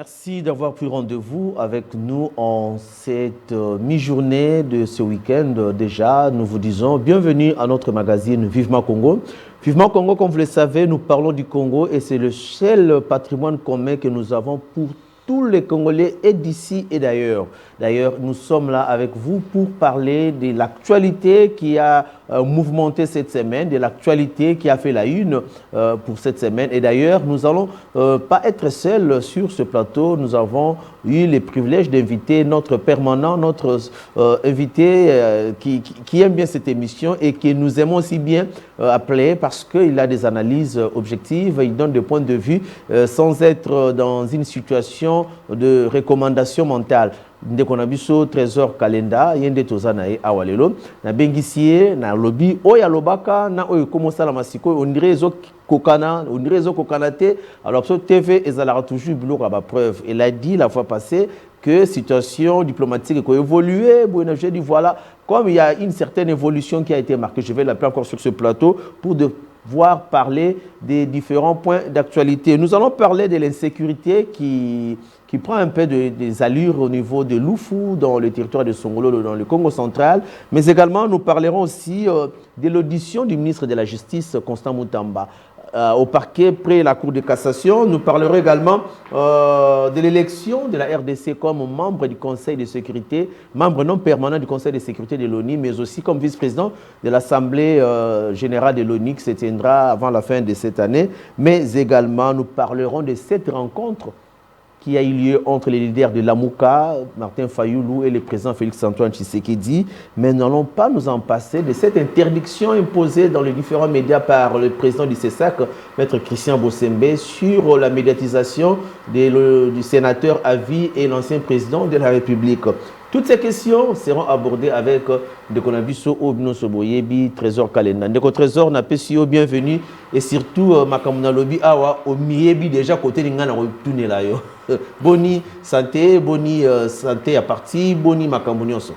Merci d'avoir pris rendez-vous avec nous en cette mi-journée de ce week-end. Déjà, nous vous disons bienvenue à notre magazine Vivement Congo. Vivement Congo, comme vous le savez, nous parlons du Congo et c'est le seul patrimoine commun que nous avons pour tous les Congolais et d'ici et d'ailleurs. D'ailleurs, nous sommes là avec vous pour parler de l'actualité qui a mouvementé cette semaine, de l'actualité qui a fait la une pour cette semaine. Et d'ailleurs, nous n'allons pas être seuls sur ce plateau. Nous avons eu le privilège d'inviter notre permanent, notre invité qui aime bien cette émission et que nous aimons aussi bien appeler parce qu'il a des analyses objectives, il donne des points de vue sans être dans une situation de recommandation mentale. Ndeko na biso Trésor Kalenda yende tozana e awalelo na bengisie na lobby oya lobaka na oyo komosa la masiko on dirait ezo kokana te alors sur TV ezala toujours biloko ba preuve. Il a dit la fois passée que situation diplomatique a évolué. Bon, je dis voilà, comme il y a une certaine évolution qui a été marquée, je vais l'appeler encore sur ce plateau pour devoir parler des différents points d'actualité. Nous allons parler de l'insécurité qui prend un peu des allures au niveau de Lufu, dans le territoire de Songolo, dans le Congo central. Mais également, nous parlerons aussi de l'audition du ministre de la Justice, Constant Mutamba, au parquet près la Cour de cassation. Nous parlerons également de l'élection de la RDC comme membre du Conseil de sécurité, membre non permanent du Conseil de sécurité de l'ONU, mais aussi comme vice-président de l'Assemblée générale de l'ONU qui se tiendra avant la fin de cette année. Mais également, nous parlerons de cette rencontre qui a eu lieu entre les leaders de l'Amouka, Martin Fayoulou et le président Félix-Antoine Tshisekedi. Mais nous n'allons pas nous en passer de cette interdiction imposée dans les différents médias par le président du CESAC, Maître Christian Bossembe, sur la médiatisation du sénateur à vie et l'ancien président de la République. Toutes ces questions seront abordées avec Ndekonabiso Obino Soboyebi, Trésor Kalenda. Ndeko Trésor n'a pas si bienvenue et surtout Makamuna Lobi Awa au Miebi déjà côté d'Ingana retourner là yo. Boni santé à partir, boni Makamунioso.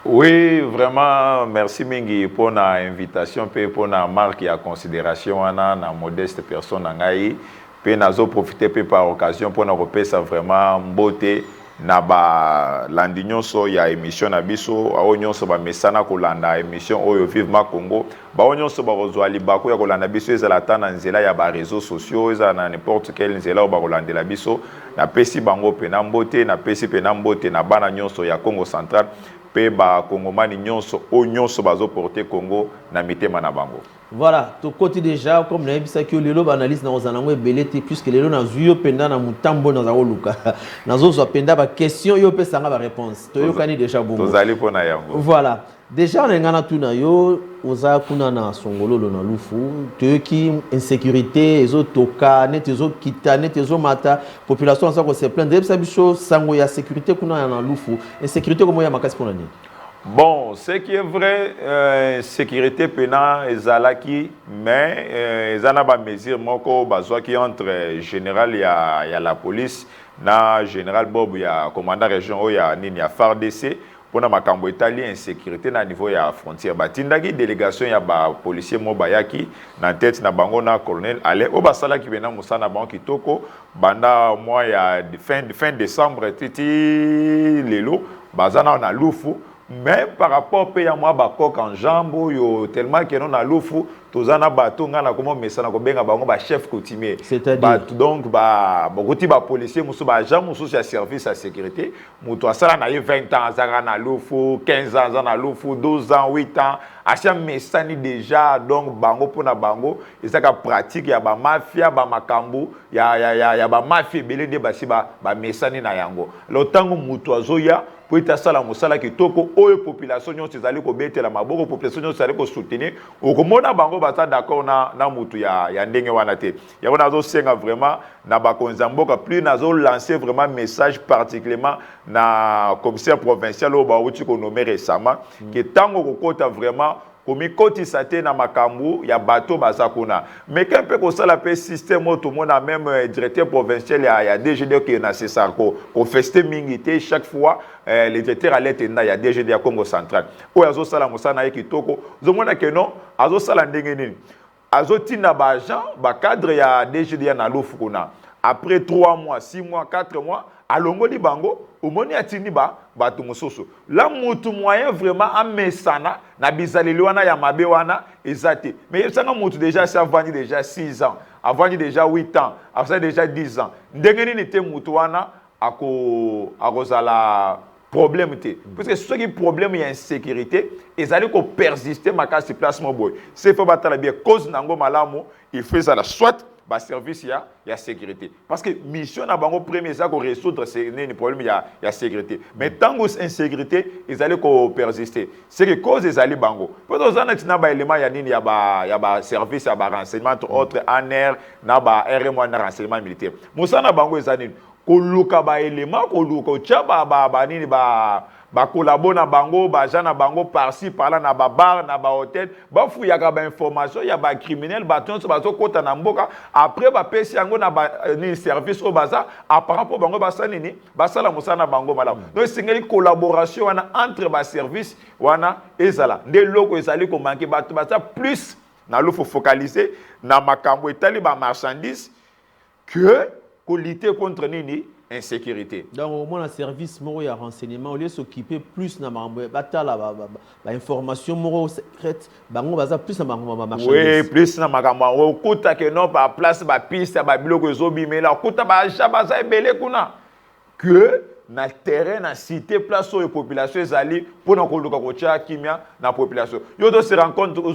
Oui, vraiment, merci Mingi pour l'invitation et pour la marque et la considération à la modeste personne en Aïe. Puis nous profiter par occasion pour nous repérer vraiment beauté. Na ba landi nyonso ya émission na biso awo nyonso ba mesana kolanda émission oyo Vivement Congo ba nyonso ba kozwa libako ya kolanda biso ezala tana nzela ya ba réseaux sociaux ezala na n'importe quel nzela ba kolandela biso na pesi bango pe na mbote na pesi pe na mbote na bana nyonso ya Congo central pe ba kongomani nyonso o nyonso bazo porter Congo na mitema na bango. Voilà, tout côté déjà, comme nous avons dit que les lots analysent dans les années belleté, puisque les lots n'ont eu pendant na mutambo dans la luka. Nous avons pendant la question, ils ont pas la réponse. Tout est déjà bon. Voilà. Déjà, on a tout na yo, oza kuna na songolo na lufu, te qui insécurité, ezo toka, net ezo kita, net ezo mata, population ça ko se plaindre, ça biso sango ya sécurité kuna na lufu. Insécurité comment ya makasi pour l'année. Bon, ce qui est vrai, sécurité pénale, ezalaki, mais ezana ba mesure moko bazwa qui entre général ya la police, na général Bob ya commandant région ya nini ya FARDC pour na makambo italien insécurité na niveau ya frontière batindaki délégation ya ba policier mo bayaki na tête na bango na colonel Ale o basala ki bena musana bango kitoko banda mois ya fin décembre titi lelo bazana na lufu. Mais par rapport à moi, bakok en jambe, tellement que non a l'oufou, tous en a bateau, on a comment mais ça n'a pas bien chef coutumier. C'est-à-dire donc beaucoup de policiers, musu ba jambe, musu sur service à sécurité, mutu ça na 20 ans, ça na l'oufou, 15 ans na l'oufou, 12 ans, 8 ans, à chaque messani déjà donc bango pour na bango, et ça ka pratique ya ba mafia, ba makambu, ya ba mafia belé de basi ba messani na yango. Le temps mutu azoya pour être sala musala kitoko oyo population nyonso ezali ko betela maboko population nyonso ezali ko soutenir okomona bango bata d'accord na mutu ya ndenge wana te ya wana zo senga vraiment na bakonza mboka plus nazo lancer vraiment message particulièrement na commissaire provincial au bauti ko nommé récemment que tango kokota vraiment komi koti sate na makambu ya bateau bazakuna mais quand peut ko sala pe système tout monde a même directeur provincial ya DGD qui na Cesarco ko feste mingité chaque fois les directeurs à l'État ya DGD ya Congo central o yazo sala musana ekitoko zo mona que non azo sala ndenge nini azo tina ba agent ba cadre ya DGD na lofukuna après 3 mois, 6 mois, 4 mois, alongoli bango, au moni atini ba mososo. Là, mutu moyen vraiment à mesana, na bizaleli wana ya mabe wana, ezate. Mais il sanga mutu déjà, ça vendu déjà 6 ans, avant déjà 8 ans, après déjà 10 ans. Ndengeni n'était mutu wana, ako zala problème té. Parce que ce qui est problème, il y a insécurité, ils allaient ko persister ma casse place mon boy. C'est faut battre bien cause nango malamu, il fait ça la soit ba service il y a sécurité. Parce que mission na bango premier ça ko résoudre c'est un problème il y a sécurité. Mais tant que insécurité, ils allaient ko persister. C'est que cause ils allaient bango. Pour aux années na ba élément ya nini ya ba service ya ba renseignement entre autres ANR na ba RMO na renseignement militaire. Musa na bango ezanini koluka ba élément koluka cha ba nini ba collabo na bango ba jana bango par-ci par-là na ba bar na ba hôtel ba fuyaka ba information ya ba criminel ba tonso ba zo kota na mboka après ba pesi yango na ba ni service au baza apparemment pour bango ba sanini ba sala musana bango malamu donc singeli collaboration wana entre ba service wana ezala nde loko ezali ko manquer ba plus na lo faut focaliser na makambo etali ba marchandise que lutter contre nini insécurité. Donc au moins le service moro ya renseignement au lieu s'occuper plus na mambo batala ba information moro secrète bango baza plus na mambo marchandise. Oui, plus na makambo o kuta que non ba place ba piste ba biloko ezobi mais la kuta ba baza ebele kuna que na terrain na cité place où population ezali pour na koluka ko tia kimia na population. Yo to se rencontre aux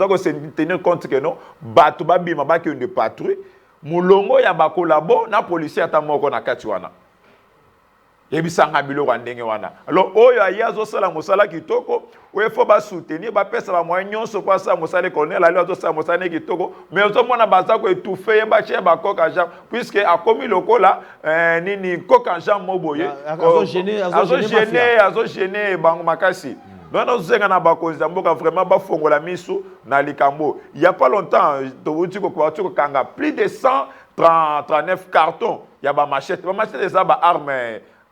ko se tenir compte que non batu ba bima ba que une patrouille mulongo ya bakolabo na policier ata moko na kati wana ebisanga biloko ndenge wana alors oyo ayazo sala mosala kitoko oyo faut ba soutenir ba pesa ba moyen nyonso kwa sa mosala colonel ali azo sala mosala kitoko mais ozo mona baza ko étouffer ba che ba koka Jean puisque a commis lokola nini koka Jean moboye azo gêner bango makasi. Donc, nous avons vraiment bafongola miso na likambo. Il n'y a pas longtemps, plus de 139 cartons. Il y a des machettes. Les machettes, c'est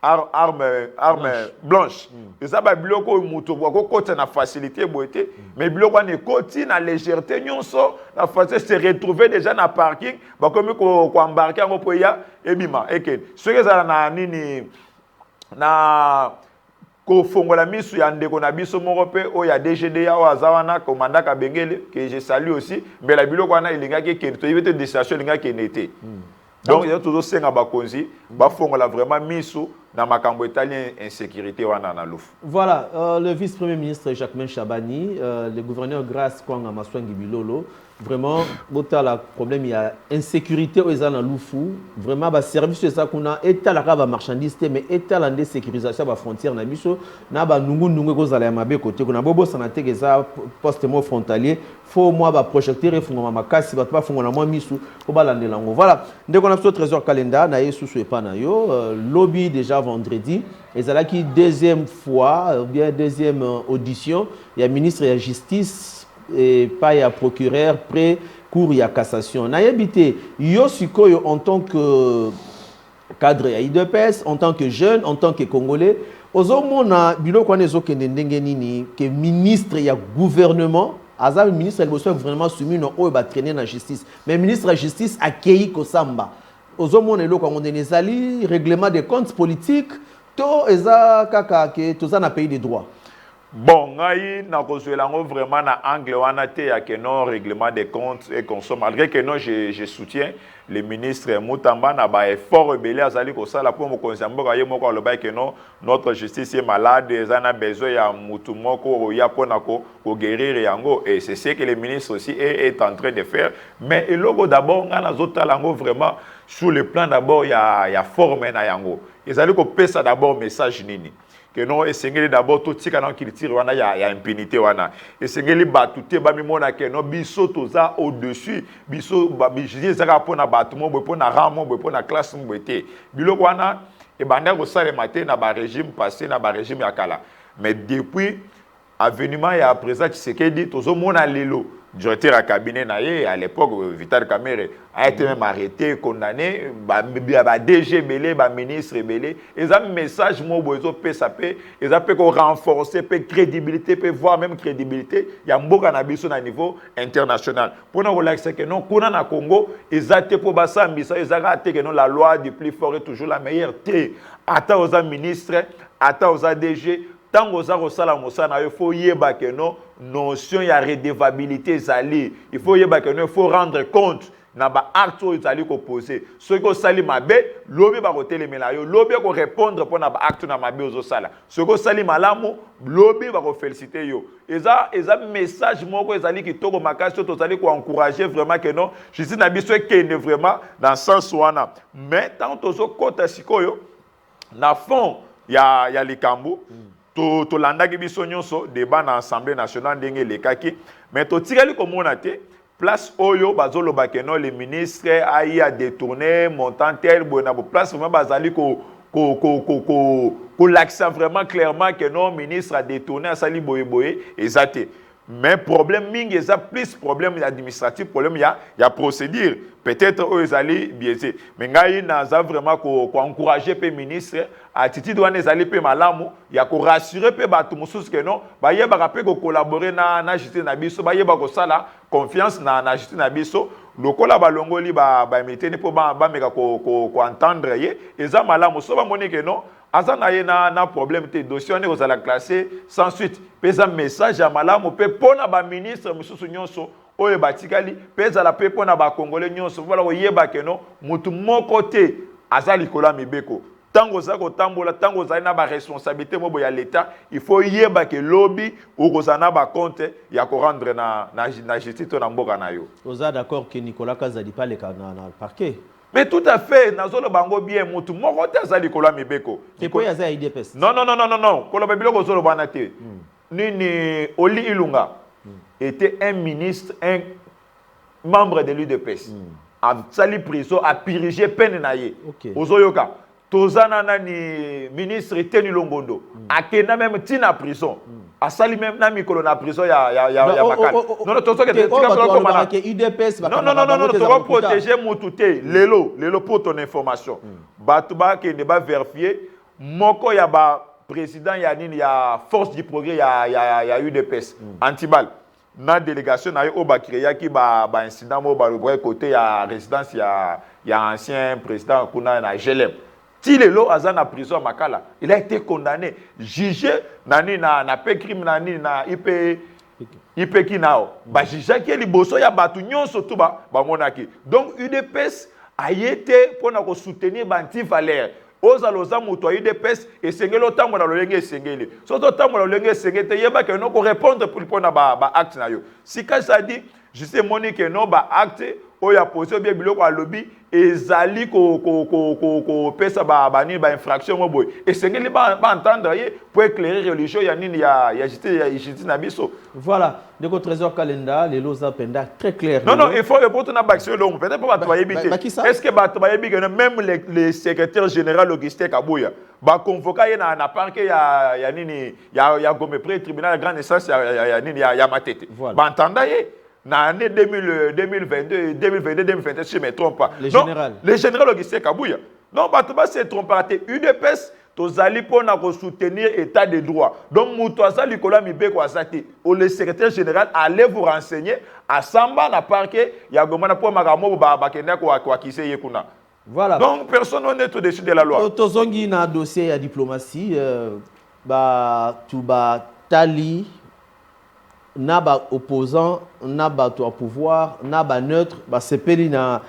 armes blanches. C'est des biloko muto côté na facilité boité, mais biloko ne côté na légèreté nyonso, la facilité se retrouver déjà na parking, ba comme ko embarquer en poya et bima. Et ce que ça na nini na ko fongola misu ya ndeko na biso moko pe o ya DGD ya wazawana commandant Kabengele que je salue aussi mais la biloko wana ilingaki ke to yete destination ilingaki nete. Donc il y a toujours cinq abakonzi ba fongola vraiment misu na makambo italien insécurité wana na lufu. Voilà, le vice-premier ministre Jacquemain Chabani, le gouverneur Grace Kwanga Maswangi Bilolo, vraiment bota problème il y a insécurité aux dans lufu, vraiment ba service ça qu'on a état la ba marchandise mais état la sécurisation ba frontière na biso na ba nungu ko zala mabe côté qu'on a bobo sanate que ça poste mo frontalier faut moi ba projecteur fungoma makasi ba fungona mo misu ko balande lango. Voilà, dès qu'on a ce trésor calendar na yesu sou epa na yo lobby déjà vendredi et ça là qui deuxième fois ou bien deuxième audition il y a ministre de la justice et pas il y a procureur près cour il y a cassation na yebité yo sikoyo en tant que cadre ya IDPS en tant que jeune en tant que congolais ozomona biloko nezo kende ndenge nini que ministre ya gouvernement aza ministre ya gouvernement soumis no oyo ba traîner na justice mais ministre de la justice akei kosamba ozomona eloko ngone nezali règlement des comptes politiques to eza kaka ke toza na pays de droit. Bon, ngai na kozuelango vraiment na angle wana te ya que non règlement des comptes et consomme malgré que non je soutiens le ministre Moutamba na ba effort rebelle azali ko sala pour mo konzamboka ye moko aloba que non notre justice est malade ezana besoin ya mutu moko ya pona ko guérir yango et c'est ce que le ministre aussi est en train de faire mais et logo d'abord ngana zotalango vraiment sur le plan d'abord ya forme na yango ezali ko pesa d'abord message nini que non esengeli d'abord tout tika na culture wana ya impunité wana esengeli batute ba mimona que non biso toza au dessus biso ba bijie zaka pona batumo bo pona ramo bo pona classe mo bete biloko wana e banda ko sale matin na ba régime passé na ba régime ya kala mais depuis avènement ya présent Tshisekedi tozo mona lelo directeur à cabinet naïe à l'époque Vital Kamerhe a été même arrêté, condamné, DG belé, ministre belé. Ils ont un message moi bozo PSAP, ils ont renforcer crédibilité, voire même crédibilité. Il y a beaucoup d'ambition à niveau international. Pour nous relaxer que non, qu'on a Congo, ils ont été pour basa ambitieux, ils ont raté que non la loi du plus fort est toujours la meilleure. Attends aux ministres, attends aux DG. Tant que vous avez il faut yeba que non notion ya redevabilité zali. Il faut yeba que non il faut rendre compte na ba acte où zali ko poser. Ce que sali mabe, lobi ba ko telemela yo, lobi ko répondre pour na ba acte na mabe ozo sala. Ce que sali malamu, lobi ba ko féliciter yo. Eza message moko ezali ki toko makasi to zali ko encourager vraiment que non, je dis na biso kende vraiment dans sens wana. Mais tant tozo kota sikoyo na fond ya likambo to landaki biso nyonso débat na Assemblée nationale ndenge lekaki mais to tireli komona te place oyo bazoloba que non les ministres ayi a détourner montant tel bona place vraiment bazali ko l'accent vraiment clairement que non ministre a détourné asali boye ezate. Mais problème mingi ça plus problème administratif, problème ya procédure peut-être eux allaient biaisé. Mais ngai naza vraiment ko encourager pe ministre attitude wana ezali pe malamu ya ko rassurer pe batu mususu que non ba yeba ka pe ko collaborer na justice na biso ba yeba ko sala confiance na justice na biso lokola balongoli ba mitene po ba meka ko entendre ye eza malamu so ba moni que non azana ye na problème te dossier ne ozala classé sans suite pesa message ya malamu pe pona ba ministre mususu nyonso oyo batikali pesa la pe pona ba congolais nyonso voilà oyeba que non mutu moko te azali kola mibeko tango za ko tambola tango za na ba responsabilité mobo ya l'état il faut yeba que lobby okozana ba compte ya ko rendre na justice to na mboka na yo. Oza d'accord que Nicolas Kazadi pas le parquet. Mais tout à fait, nazolo bango bien mutu moko te azali kola mibeko. C'est quoi yaza IDPS? Non. Kola babilo zolo banate. Nini Oli Ilunga était un ministre, un membre de l'UDPS. A sali prison a purgé peine naye. Ozoyoka. Tozana nani ministre Teni Longondo. A kena même tina prison. A sali même na mikolo na prison ya bakal. Non, tozo que UDPS non, tu vas protéger mutute lelo pour ton information. Batuba qui ne va vérifier moko ya ba président ya nini ya force du progrès ya UDPS antibal na délégation na yo ba créer ki ba incident mo ba le côté ya résidence ya ancien président kuna na Gelem. Tilelo azana prison makala, il a été condamné, jugé nani na pe crime nani na IP ki nao. Ba jugé ki liboso ya batu nyonso tu ba monaki. Donc UDPS a été pour na ko soutenir banti valeur. Ozaloza muto UDPS et sengelo tango na lolenge sengeli. Soto tango na lolenge sengete yeba que non ko répondre pour na ba acte na yo. Si ka ça dit, je sais moni que non ba acte oya posé bien biloko a lobby ezali ko pesa ba infraction mo boy. Et sengeli ba entendre ye pour éclairer religieux ya nini ya justice na biso. Voilà, de votre trésor calenda les loza penda très clair. Non, il faut répondre na baction long. Peut-être pas ba éviter. Est-ce que ba éviter même les secrétaires général Augustin Kabuya ba convoquer na parquet ya nini ya Gomé près tribunal grande instance ya nini ya Matete. Ba entendre ye na année 2022, 2023, si je ne me trompe pas. Le général Augustin Kabuya. Non, Batouba se trompe pas. UDPS, tozali pour soutenir l'état de droit. Donc, Moutouaza Likola Mibeko Asati, ou le secrétaire général, allez vous renseigner à Samba, na parquet, Yagomana pour Magamo, Bakenda, Kwakise Yekuna. Voilà. Donc, personne n'est au-dessus de la loi. Tozongi na dossier à diplomatie, Touba Tali. Naba opposant, naba au pouvoir, naba neutre, c'est une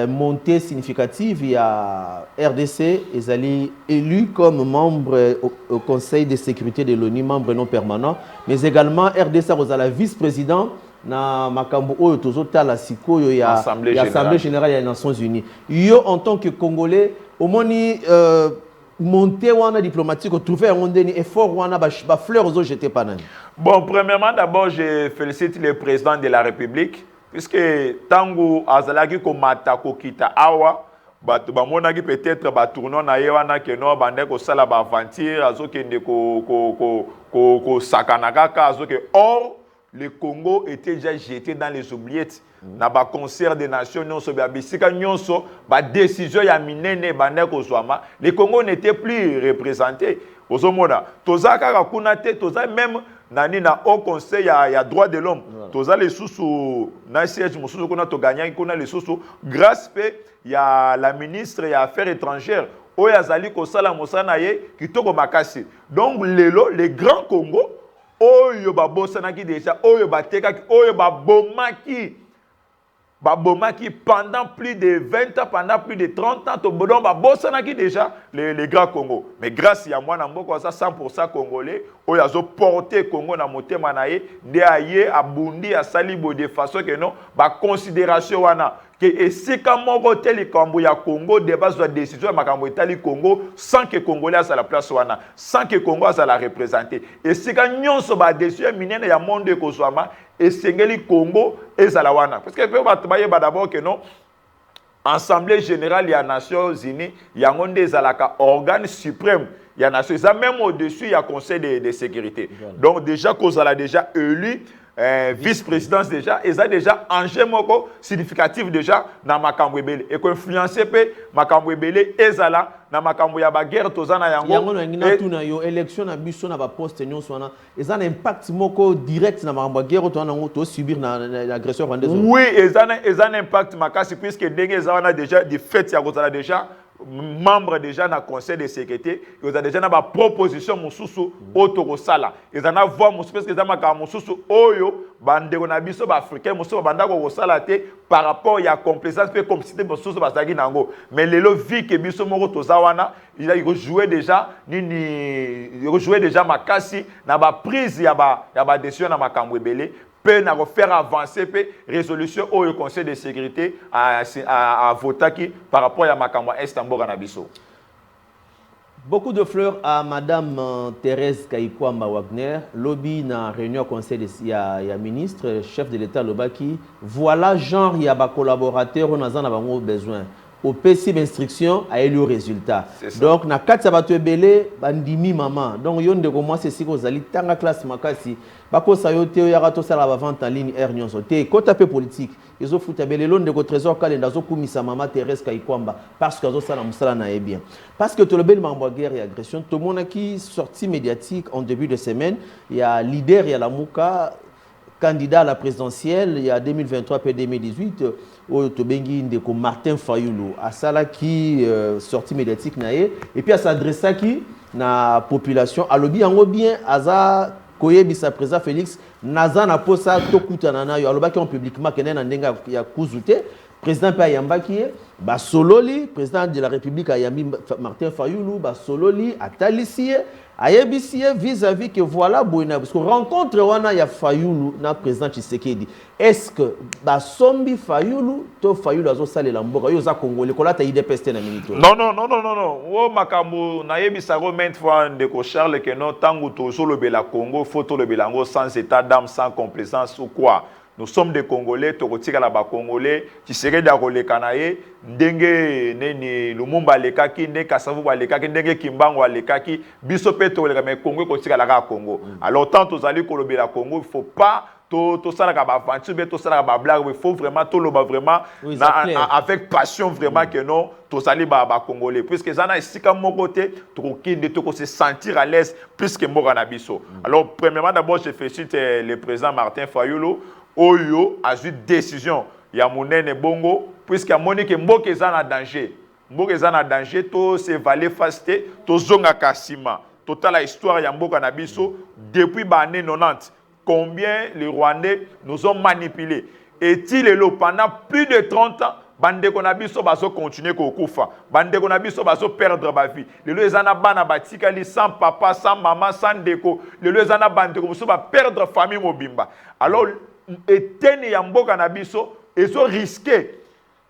montée significative. Il y a RDC, ils allaient élus comme membre au Conseil de sécurité de l'ONU, membre non permanent, mais également RDC, vous avez la vice-président na makambo oyo tozota la siko yo ya Assemblée générale des Nations Unies. Yo en tant que Congolais, au moni monter wana diplomatique, trouver un effort wana ba fleur aux jeter panani. Bon, premièrement, d'abord, je félicite le président de la République, puisque tango azalaki komata kokita awa, bamonaki peut-être tournon na yewana que non bande ko sala ba aventure azokende ko sakanaka azoke or le Congo était déjà jeté dans les oubliettes. Na ba concert des nations nyonso ba bisika nyonso ba décision ya minene banda kozwama, le Congo n'était plus représenté. Ozomona tozaka kakuna te, toza même nani na au conseil ya droit de l'homme. Toza les sous na siège mosusu kuna to gagner kuna les sous grâce pe ya la ministre ya affaires étrangères oyo azali kosala mosana ye kitoko makasi. Donc lelo le grand Congo oyo babosanaki déjà oyo batekaki oyo babomaki pendant plus de 20 ans, pendant plus de 30 ans, Tobodon babosanaki déjà les grands Congo. Mais grâce à moi, Nambo, ça 100% congolais, où ils ont porté Congo na motema na ye, de aye abundi a salibo de façon que non, ba considération wana que et si comme mon tel Congo ya Congo débat sur la décision makambo etali Congo sans que Congolais à la place wana, sans que Congo à la représenter. Et si quand nyonso ba décision minene ya monde ko swama et sengeli Congo et Zalawana. Parce que peut d'abord que non, Assemblée générale des Nations Unies, il y a un organe suprême. Il y a Nations Unies, même au-dessus, il y a Conseil de sécurité. Donc déjà, qu'on a déjà élu, vice-présidence déjà, et ça déjà enjeu moko significatif déjà dans Makambo Ebele. Et qu'influencer Makambo Ebele et Zala dans Makambo ya ba guerre tozana yango. Yango na ngina tuna yo élection na biso na ba poste nyonso wana. Et ça un impact moko direct na Makambo guerre to na to subir na l'agression rwandaise. Oui, et ça un impact makasi puisque dengue za déjà du fait ya kozala déjà membre déjà dans le conseil de sécurité, ils ont déjà une proposition mususu otokosala. Ils en avoir mususu parce que ils ont mususu oyo bande na biso ba africain mususu banda ko kosala te par rapport ya complaisance pe complicité mususu basaki nango. Mais lelo vi que biso moko tozawana, il a joué déjà il joué déjà makasi na ba prise ya ba décision na makambo ebele. Peut faire avancer la résolution au Conseil de sécurité à voter par rapport à Makamba Istanbul Anabiso. Beaucoup de fleurs à Madame Thérèse Kayikwamba Wagner, lobby na réunion au Conseil de ya ministre, chef de l'État Lobaki. Voilà genre il y a des collaborateurs on a besoin. Au PC d'instruction a eu le résultat. Donc na kati bato ebele bandimi maman. Donc yon de comment c'est si kozali tanga classe makasi. Bako sayote yo yarato sala ba vente en ligne air nyonso. Te ko tapé politique. Ils ont foutu belé l'on de ko trésor kalenda zo kumisa maman Thérèse Kayikwamba parce que zo sala musala na bien. Parce que tout le bel mambo guerre et agression tout le monde qui sortie médiatique en début de semaine, il y a leader il y a la Mouka candidat à la présidentielle il y a 2023 puis 2018 au Tobengi Ndeko Martin Fayulu à sala qui sortie médiatique naé et puis à s'adresser qui na population à lobby en bien aza koyebi sa président Félix naza na posa tokutana na yo aloba ki en publiquement kenen na ndenga ya kuzute président pa yambaki ba sololi président de la République ayambi Martin Fayulu ba sololi atalisiye ayebisiye vis-à-vis que voilà boina parce que rencontre wana ya Fayulu na président Tshisekedi est-ce que ba sombi Fayulu to Fayulu azo salela mboka yo za congolais kolata IDPST na minito non o makambo na yebisa go maintes fois ndeko Charles que non tangu to solo bela Congo photo le belango sans état d'âme sans complaisance ou quoi. Nous sommes des Congolais, tokotika la ba Congolais, Tshisekedi akoleka na ye, ndenge neni Lumumba lekaki, ndenge Kasavu lekaki, ndenge Kimbangu lekaki, biso pe toleka mais Congo kotika la Congo. Alors tant tozali kolobe la Congo, il faut pas to salaka ba aventure, to salaka ba blague, il faut vraiment to loba vraiment avec passion vraiment que non, tozali ba Congolais puisque zana isika mon côté, tokokinde toko se sentir à l'aise plus que mboka na biso. Alors premièrement d'abord je félicite le président Martin Fayulu Oyo a eu décision ya monene bongo puisque a moni que mboka ezana danger. Mboka ezana danger to se valer fasté to zonga kasima. Total la histoire ya mboka na biso depuis ba année 90. Combien les Rwandais nous ont manipulés. Est-il là pendant plus de 30 ans bande konabiso baso continuer ko kufa. Bande konabiso baso perdre ba vie. Le ezana bana batikali sans papa, sans maman, sans déco. Le ezana bande ko so ba perdre famille mobimba. Alors eteni ya mboka na biso ezo risqué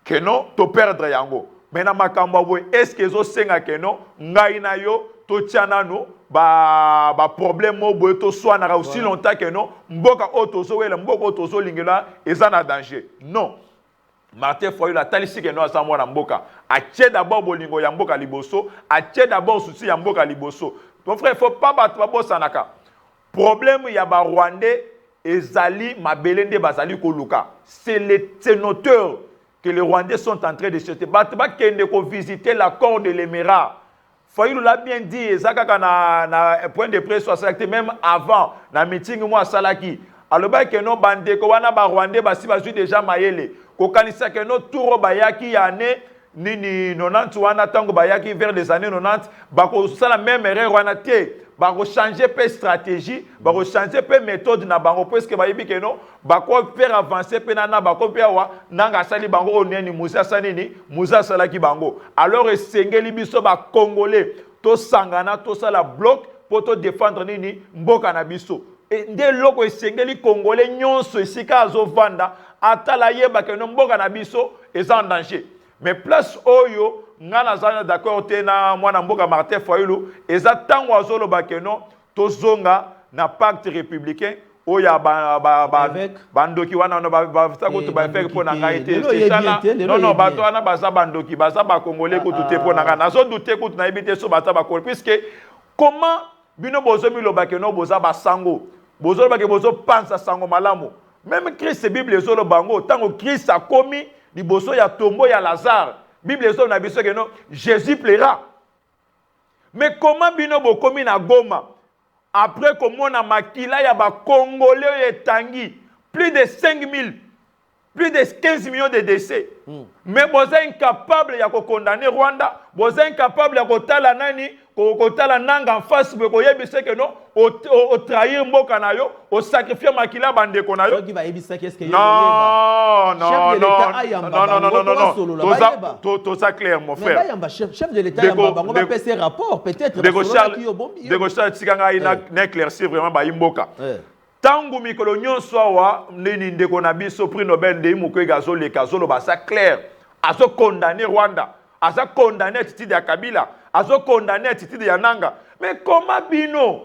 que non to perdre yango mais na makambo boy est-ce que ezo senga que non ngai na yo to tiana no ba problème mo boy to soana ra aussi longtemps que non mboka otozo wela mboka otozo lingela eza na danger non. Martin Fayulu a talisi que non à sa mwana mboka a tché d'abord bolingo ya mboka liboso a tché d'abord souci ya mboka liboso. Mon frère, il faut pas battre ba sanaka problème ya ba Rwandais ezali mabelende bazali koluka. C'est les sénateurs que les Rwandais sont en train de chercher. Batba kende ko visiter l'accord de l'Émirat. Fayulu l'a bien dit, ezaka na point de presse soit même avant na meeting moi salaki. Alors ba que non bande ko wana ba Rwandais basi bazui déjà mayele. Ko kanisa que no touro bayaki yane nini 90 wana tango bayaki vers les années 90 bako sala même erreur wana te. Bako changer pe stratégie, bako changer pe méthode na bango parce que bayibi que non bako faire avancer pe nana bako pe wa nanga sali bango oneni musa sanini musa sala ki bango. Alors esengeli biso ba congolais to sangana to sala bloc pour te défendre nini mboka na biso. Et nde loko esengeli congolais nyonso esika azovanda atala yeba que non mboka na biso est en danger. Mais place oyo ngana zana d'accord tena mwana mboka Martin Fayulu eza tango azolo bakeno tozonga na pacte républicain oya bandoki wana ba sako to ba faire pour na ngaité c'est ça non non bato wana baza bandoki baza ba congolais ko tout pour na ngana zo douter ko na ibité so baza ba congolais puisque comment bino bozo mi lo bakeno boza ba sango bozo ba ke bozo pensa sango malamu même Christ Bible ezolo bango tango Christ a commis liboso ya tombeau ya Lazare. Bible est na biso que non Jésus plaira. Mais comment bino bokomi na Goma après comment na makila ya ba congolais et tangi plus de 5000 plus de 15 millions de décès. Mais vous êtes incapable de condamner Rwanda, vous êtes incapable de kotala nani, kotala nanga en face de koyebise que non, au trahir mboka na yo, au sacrifier makila bande konayo. Non, non, non, tout ça clair mon frère. Chef de l'État on va faire ses rapports peut-être. De Gauchard tikanga ina éclaircir vraiment ba imboka. Tangu mikolo nyonso awa nini ndeko na biso prix Nobel de Mukwege azoleka zoloba ça clair azo condamner Rwanda azo condamner attitude ya Kabila azo condamner attitude ya Nanga mais comment bino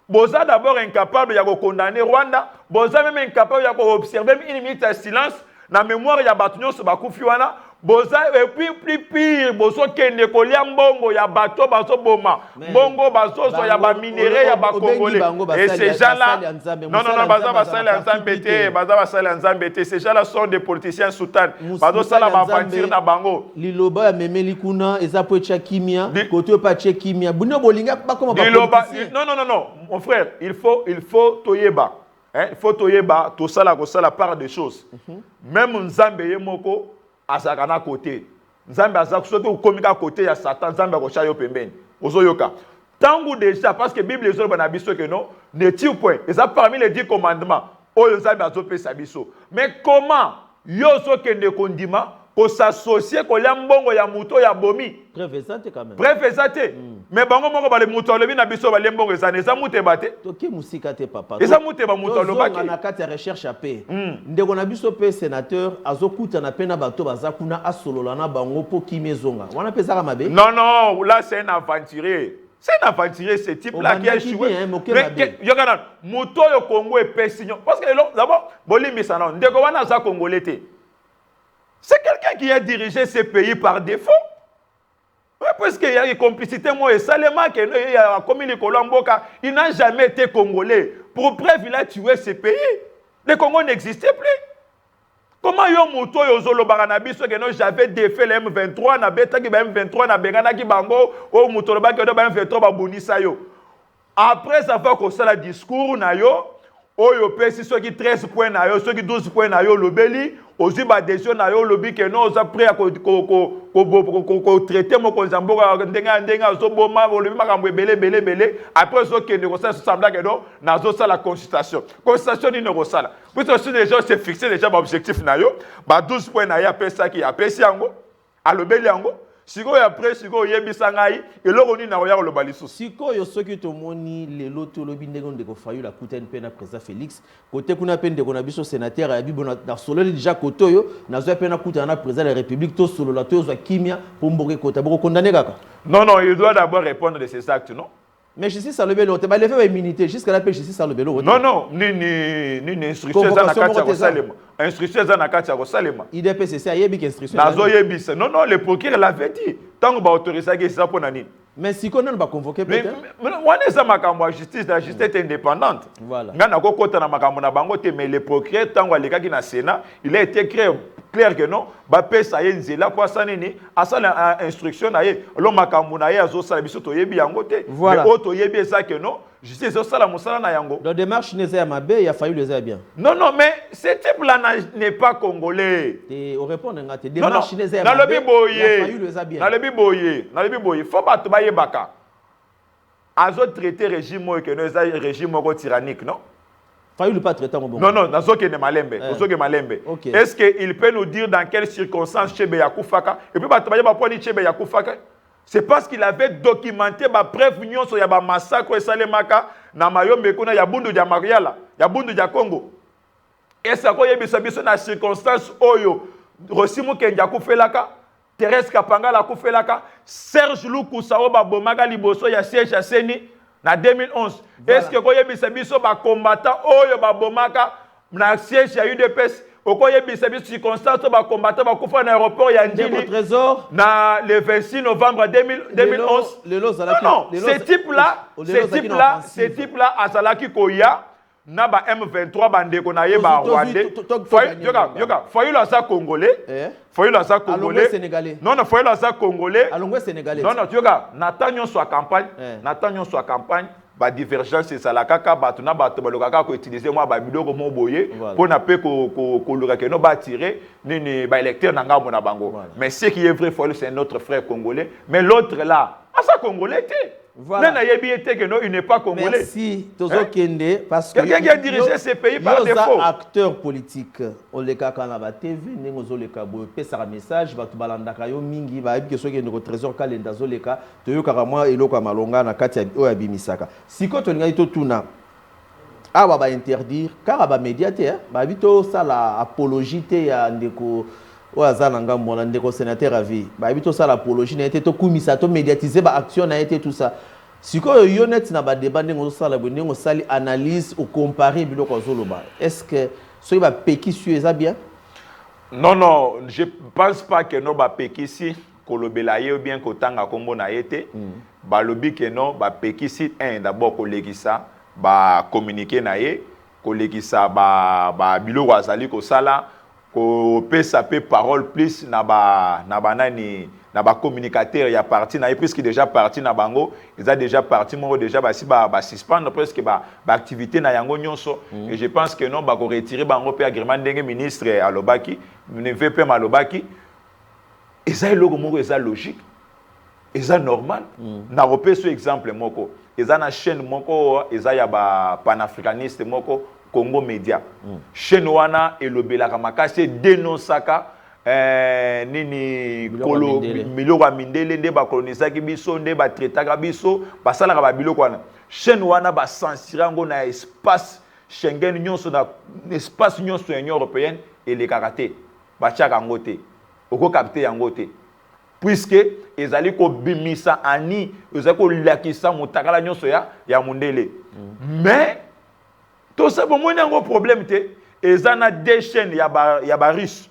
boza d'abord incapable ya condamner Rwanda boza même incapable ya observer une minute de silence na mémoire ya bato nyonso bakufi wana boza et puis plus pire bozo kende kolia mbongo ya bato bazo boma mbongo bazo so ya ba minéraux ya ba congolais et ces gens-là non baza basala nzambete baza basala nzambete ces gens-là sont des politiciens soutanes bazo sala ba aventure na bango liloba ya memeli kuna eza po cha kimia koto pa che kimia buno bolinga ba koma ba non mon frère il faut toyeba il faut toyeba to sala ko sala part des choses même nzambe yemoko azakana côté nzambe azak soki ukomika côté ya Satan nzambe akocha yo pembeni ozoyoka tangu déjà parce que Bible ezolo bana biso que non ne tire point et ça parmi les 10 commandements oyo nzambe azopesa biso mais comment yo sokende kondima ko s'associer ko lia mbongo ya muto ya bomi préfésate quand même préfésate mais bango moko bale muto lebi na biso bale mbongo ezane eza muteba te toki musika te papa eza muteba muto lobaki na kati ya recherche à paix ndeko na biso pe sénateur azokuta na pena bato bazakuna asolola na bango po kimezonga wana pesa mabe non là c'est un aventurier. C'est un aventurier ce type-là qui a échoué. Mais Yogana, Mouto yo Congo et Pessignon. Parce que d'abord, Bolimi Sanon, Ndeko wana za Congolais. C'est quelqu'un qui a dirigé ce pays par défaut. Parce qu'il y a une complicité, moi, et Salema, qui a commis les Colomboka, il n'a jamais été Congolais. Pour preuve, il a tué ce pays. Le Congo n'existait plus. Comment yo moto yo zolo baranabi so que non j'avais défait le M23 na beta ki ba M23 na bengana ki bango o moto lo ba ke do ba M23 ba bonisa yo après ça va ko sala discours na yo o yo pesi so ki 13 points na yo so ki 12 points na yo lobeli ozi ba décision na yo lobi que non za prêt ko traiter mo ko nzamboka ndenga zo boma lobi makambo belé après so ke ne ko sala sembla que non na zo sala consultation ni ne ko sala puisque si les gens se fixé déjà ba objectif na yo ba 12 points na ya pesa ki ya pesi yango alobeli yango siko ya après siko yebisa ngai eloko ni na ya ko loba lisusu siko yo soki to moni lelo to lobi ndenge ndeko fayu la kutene pe na président Félix côté kuna pe ndeko na biso sénateur ya bibo na solo déjà koto yo na zo pe na kutana na président de la République to solo la to zo kimia pour mboke kota boko condamner kaka non il doit d'abord répondre de ses actes non. Mais justice Salobelo, tu vas lever immunité jusqu'à la paix justice Salobelo. Non, ni instruction za nakati ya Salema. Instruction za nakati ya Salema. IDPC c'est ayebi instruction. Nazo yebisa. Non, le procureur l'avait dit. Tant que ba autoriser que ça pour nani. Mais si on va convoquer peut-être. Mais on est ça la justice est indépendante. Voilà. Ngana ko kota na makambo na bango te, mais le procureur tango aleka ki na Sénat, il a été clair que non, ba pesa ye nzela kwa sanini, asala instruction na ye, lo makambo na ye azo sala biso to yebi yango te. Voilà. Mais auto yebi ça que non, justice zo sala musala na yango. La démarche n'est pas il a fallu les bien. Non non, mais ce type là n'est pas congolais. Et on répond à la démarche n'est pas il a fallu les bien. Na le biboye, faut pas to ba yebaka. Azo traiter régime mo que non régime mo tyrannique, non? Fallu pas traiter mon bon. Non, non, dans ce malembe. Okay. Est-ce qu'il peut nous dire dans quelles circonstances Chebe Yakoufaka? Et puis, Chebe Yakoufaka, c'est parce qu'il avait documenté ma preuve union sur le massacre et Salemaka, na Mayombe, kuna Yabundu ya Mariala, Yabundu ya Congo. Et ça, quoi, il y a des circonstances, Oyo, Rosimu Kenyakufelaka, Thérèse Kapanga la Koufelaka, Serge Lukusao Babomaga Liboso, ya siège à Seni. En 2011, voilà. Est-ce que vous avez vu des combattants na siège à UDPS, vous avez vu des circonstances de combattants qui sont dans l'aéroport le 26 novembre 2011? Non, ce type-là, Azalaki Koya, na ba M23 bandeko na ye ba Rwandais. Foyou la sa Congolais. Foyou la sa Congolais. Non, non, foyou la sa Congolais. Non, non, Nathan soit campagne. Nathan soit campagne. Ba divergence c'est ça la kaka batuna batbalokaka ko utiliser moi ba biloko mo boye pour na pe ko loraka no ba tirer ni ba électeur na ngambo na bango. Mais ce qui est vrai foyou c'est notre frère congolais, mais l'autre là, asa congolais té. Voilà. Il n'est pas congolais. Merci, Tozo Kende, parce que quelqu'un qui a dirigé ces pays par défaut. Acteurs politiques, on les cas quand la TV, on les cas un message, va tout balandaka yo mingi, va que ceux qui nous trésor kalenda zo les cas, toyo karama elo ka malonga na kati o abimisaka. Si quand on a été tuna, ah va interdire, car ba médiateur, ba bito ça la apologité ya ndeko. Ouazananga mon ndeko sénateur à vie ba bito ça l'apologie na été to kumisa to médiatiser ba action na été tout ça siko yo net na ba débat ndeko ça la ndeko sali analyse ou comparer biloko zoloba est-ce que so ba peki sur ça bien? Non non, je pense pas que no ba peki si kolobela ye ou bien kotanga kombo na été ba lobi que non ba peki si d'abord kolekisa ba communiquer na ye kolekisa ba biloko azali ko sala ko pesa pe parole plus na ba communicateur ya parti na puisque déjà parti na bango ils a déjà parti mo déjà ba si ba suspendre presque ba activité na yango nyonso et je pense que non ba ko retirer bango pe agrément ndenge ministre alobaki ne veut pas malobaki et ça eloko moko eza logique eza normal na repeso exemple moko eza na chaîne moko eza ya ba panafricaniste moko Congo Média. Chaîne wana elobelaka makasi dénonçaka nini kolo miloko ya mindele nde ba colonisaki biso nde ba traitaka biso basalaka ba biloko wana. Chaîne wana ba censurer ngo na espace Schengen nyonso na espace nyonso ya Union européenne et les karaté ba tiaka ngo te. Oko capter yango te. Puisque ezali ko bimisa ani ezali ko lakisa mutakala nyonso ya mundele. Mais tout ça, bon, il y a un problème. Et ça a des chaînes, il y a russe.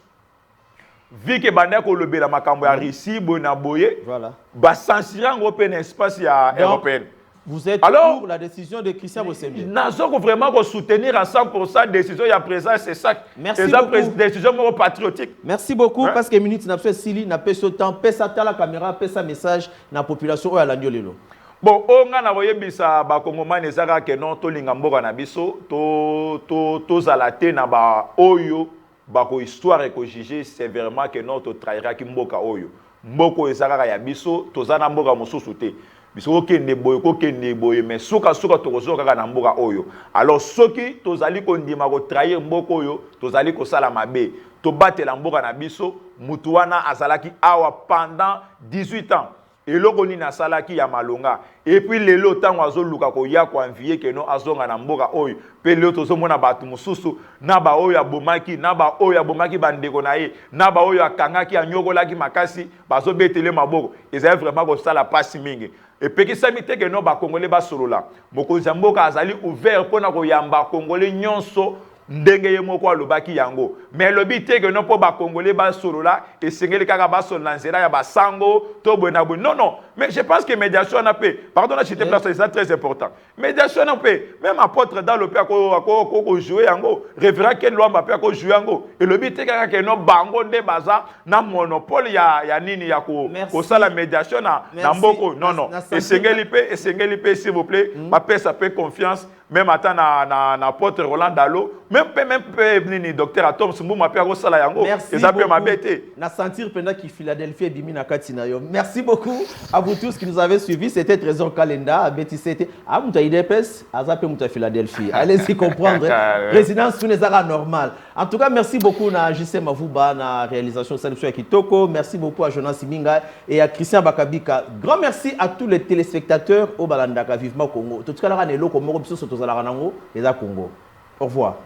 Vu que Bandeko le la makambo ya Russie, bonaboye, ba censurer un open espace européen. Vous êtes pour la décision de Christian Bosembe? Nous vraiment soutenir à 100% la décision il y a présent, c'est ça. Merci beaucoup. Décision patriotique. Merci beaucoup parce que minute n'a pas Sili n'a pas ce temps, pesa la caméra, pesa message na population à la Ndiolelo. Bon, on a envoyé bisa ba Congomani ezaka ke non to linga mboka na biso to zalate na ba oyo ba ko histoire ko juger sévèrement que non to trahira ki mboka oyo mboko ezaka ya biso to zana mboka mosusu te biso ko kende boye mais suka to kozoka kaka na mboka oyo alors soki to zali ko ndima ko trahir mboka oyo to zali ko sala mabe to batela mboka na biso mutu wana azalaki awa pendant 18 ans. Et l'ogoni na salaki ya malonga. Et puis les lotango azo luka ko ya ko envier que non azonga na mboka oyo. Pe le tozo mona batu mususu na ba oyo abomaki na ba oyo abomaki bandeko na ye na ba oyo akangaki anyokolaki makasi bazo betele maboko. Ezali vraiment ko sala pasi mingi. Et puis qui samite que non ba congolais ba solola. Mokonzi mboka azali ouvert pona ko yamba congolais nyonso ndenge ye moko alobaki yango mais lobi te que non po ba congolais ba solola et sengeli kaka ba solo na nzela ya basango to bona bon non non Mais je pense que médiation n'a pas. Pardon, là, j'étais place, c'est très important. Médiation n'a pas. Même apôtre dans le pays, à jouer en go. Révérend quel loi m'a pas jouer en go. Et le but est que non bango de baza na monopole il y a nini ya ko ça la médiation na mboko. Non non. Et Sengelipe s'il vous plaît, ma paix ça fait confiance. Même attends na apôtre Roland Dalo, même nini docteur Atom Sumbu m'a pas ça la yango. Et ça peut m'embêter. Na sentir pendant qui Philadelphie Bimina Katinayo. Merci beaucoup à vous tous qui nous avez suivis. C'était Trésor Kalenda, Betty c'était à Mouta IDPS, à Zape Mouta Philadelphie. Allez-y comprendre. Résidence Tunezara normale. En tout cas, merci beaucoup à JC Mavouba, na réalisation de Sélection Kitoko. Merci beaucoup à Jonas Siminga et à Christian Bakabika. Grand merci à tous les téléspectateurs au Balandaka Vivement Congo. Tout ce qu'on a Congo. Au revoir.